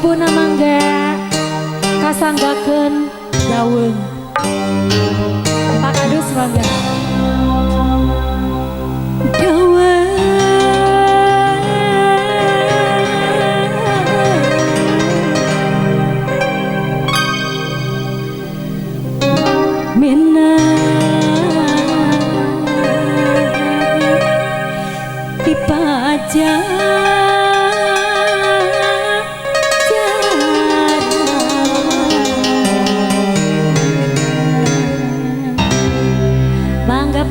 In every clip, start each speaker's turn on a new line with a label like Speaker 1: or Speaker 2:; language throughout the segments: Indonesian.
Speaker 1: ibu mangga kasanggakeun daun Pak Kadus mangga daun mina dipajak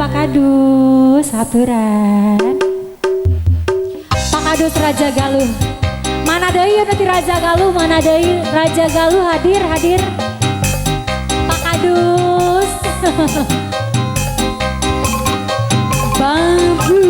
Speaker 1: Pak Kadus aturan Pak Kadus Raja Galuh mana deui nanti Raja Galuh mana deui Raja Galuh hadir Pak Kadus Babu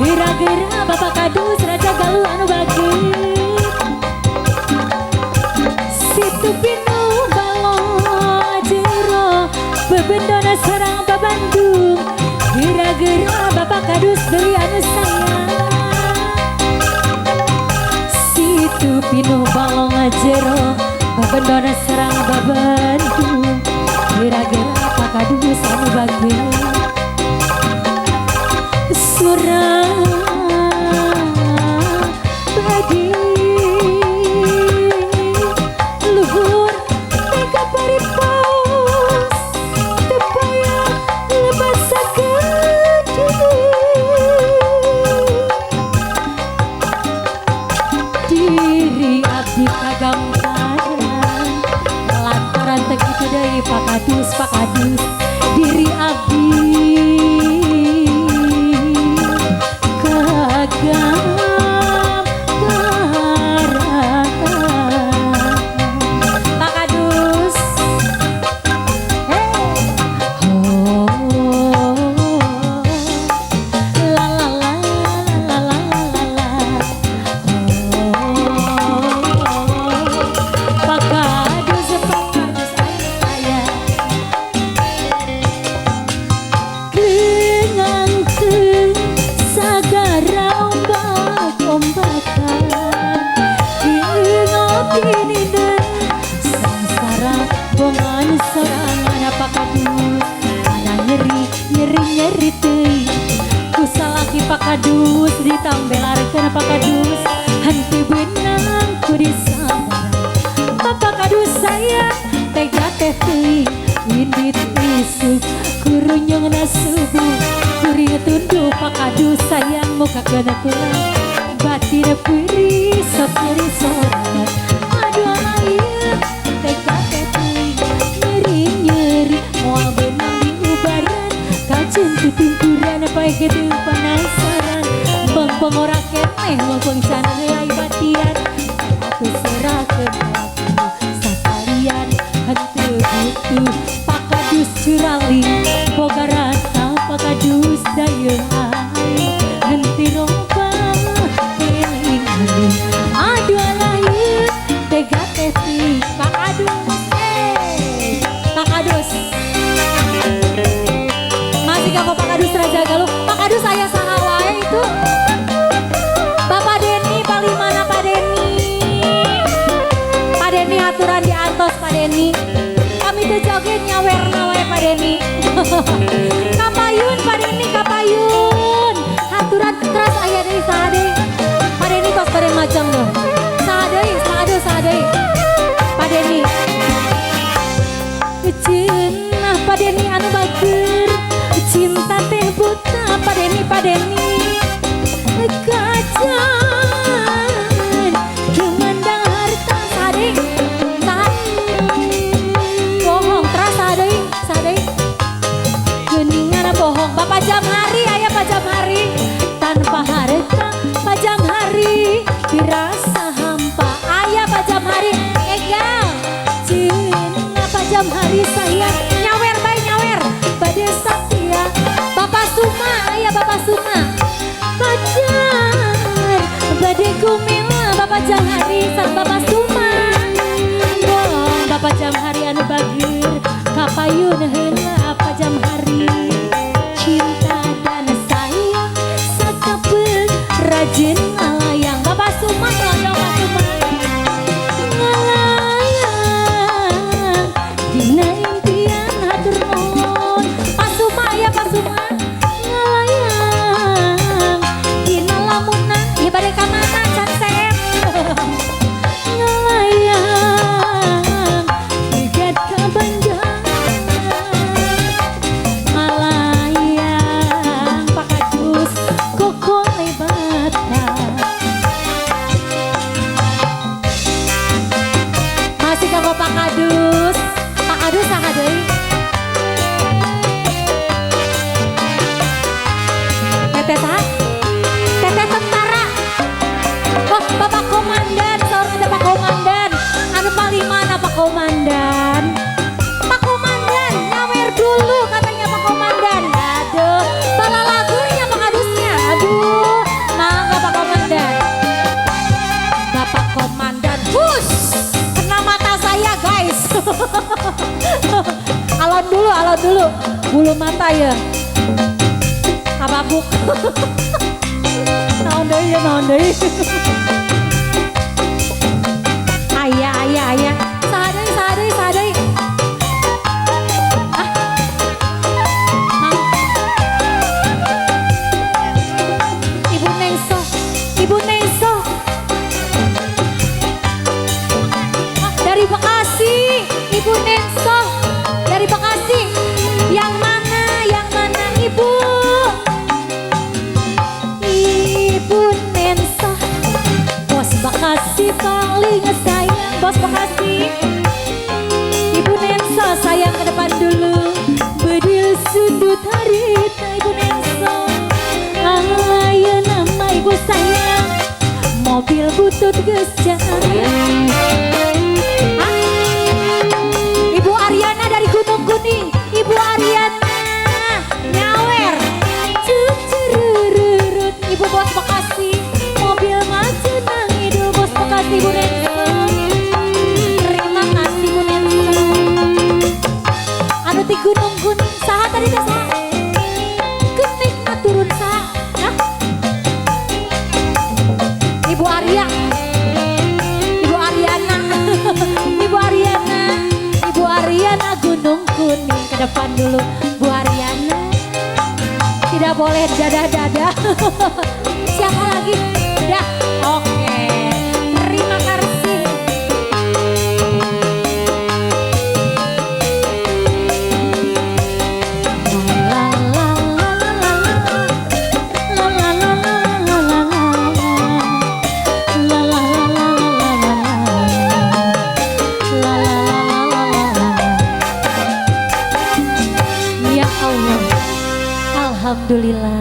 Speaker 1: Gera-gera Bapak Kadus Raja Galuh anu bagit situ pinu balong jero bebendona sarang babandung gera-gera Bapak Kadus deui anu sayang situ pinu balong jero bebendona sarang babandung gera-gera Bapak Kadus anu bagit surah badi luhur teka paripos tepaya lebasakeun diri abdi kagamparan lantaran teu kitu deui Pak Kadus diri abdi nyeri teuing ku salaki Pak Kadus ditambelarkeun Pak Kadus henteu beunang ku disambar Bapak Kadus sayang tega teh teuing indit isuk kurunyungna subuh kuring tunduk Pak Kadus sayang muka kena tulang batin peuri sok nyeri sorat aduh lain tega teh teuing nyeri moal beunang diubaran kacen titimpuran pae gedung penasaran bang pengorak keneh lempeng sana relai batian aku serahkeun aku sakalian henteu butuh Pak Kadus curaling boga rasa Pak Kadus dayeuh aing henteu roba eling aduh lain tega teh Pak Kadus Pak Kadus masih gak Pak Kadus Raja Galuh Pak Kadus saya saha wae itu Bapak Denny palimana Pak Denny aturan di antos Pak Denny kami teh joget nyawerna wae Pak Denny kapayun Pak Denny kapayun aturan teras aya deui saha deui Pak Denny tos bareng macam loh saha deui Pak Denny cenah Pak Denny anu bager cinta teh buta Pak Denny kacan kemandang harta sadeng bohong teras sadeng geningan bohong Bapak Jamhari aya Pak Jamhari tanpa harta Pak Jamhari dirasa hampa aya Pak Jamhari egal cina Pak Jamhari sayang nyawer bae nyawer Suma Pacar Bade Gumila Bapak Jamhari sang Bapak Suma Bolong Bapak Jamhari anu bagir Kapayun heula Bapak Jamhari cinta dan sayang sakapeng rajin ngalayang Bapak Suma ngono Bapak Suma ngalayang dina impian hatur nuhun Pak Suma ya Pak Suma ngalayang dina lamunan ieu bade ka mana can Sep ngalayang digat ka Bandung ngalayang Pak Kadus koko lebata masih kanggo Pak Kadus saha deui Teteh saha Teteh tentara oh Bapak Komandan saur ada Pak Komandan anu paliman Pak Komandan Pak Komandan nyawer dulu katanya Pak Komandan aduh bala lagunya Pak Kadusnya aduh mangga Pak Komandan Bapak Komandan hush kena mata saya guys alon dulu bulu mata ya ababuk naon deui ya naon deui aya saha deui ah Mang. Ibu Nengso dari Bekasi Ibu Nengso dari Bekasi yang mana Ibu Nengso bos Bekasi paling sayang bos Bekasi Ibu Nengso sayang ke depan dulu bedil sudut harita Ibu Nengso ayo nama Ibu sayang mobil butut geus jaya Ibu Ariana dari Gunung Kuning Ibu Ariana nyawer cucururut Ibu bos Bekasi mobil maju nang idul bos Bekasi Ibu Nengso terima kasih Bu Nengso anu ti Gunung Kuning saha tadi teh saha geuning mah turun saha nah Ibu Arya Ibu Ariana Gunung Kuning ke depan dulu Bu Ariana tidak boleh dadah-dadah siapa lagi udah oke terima kasih Alhamdulillah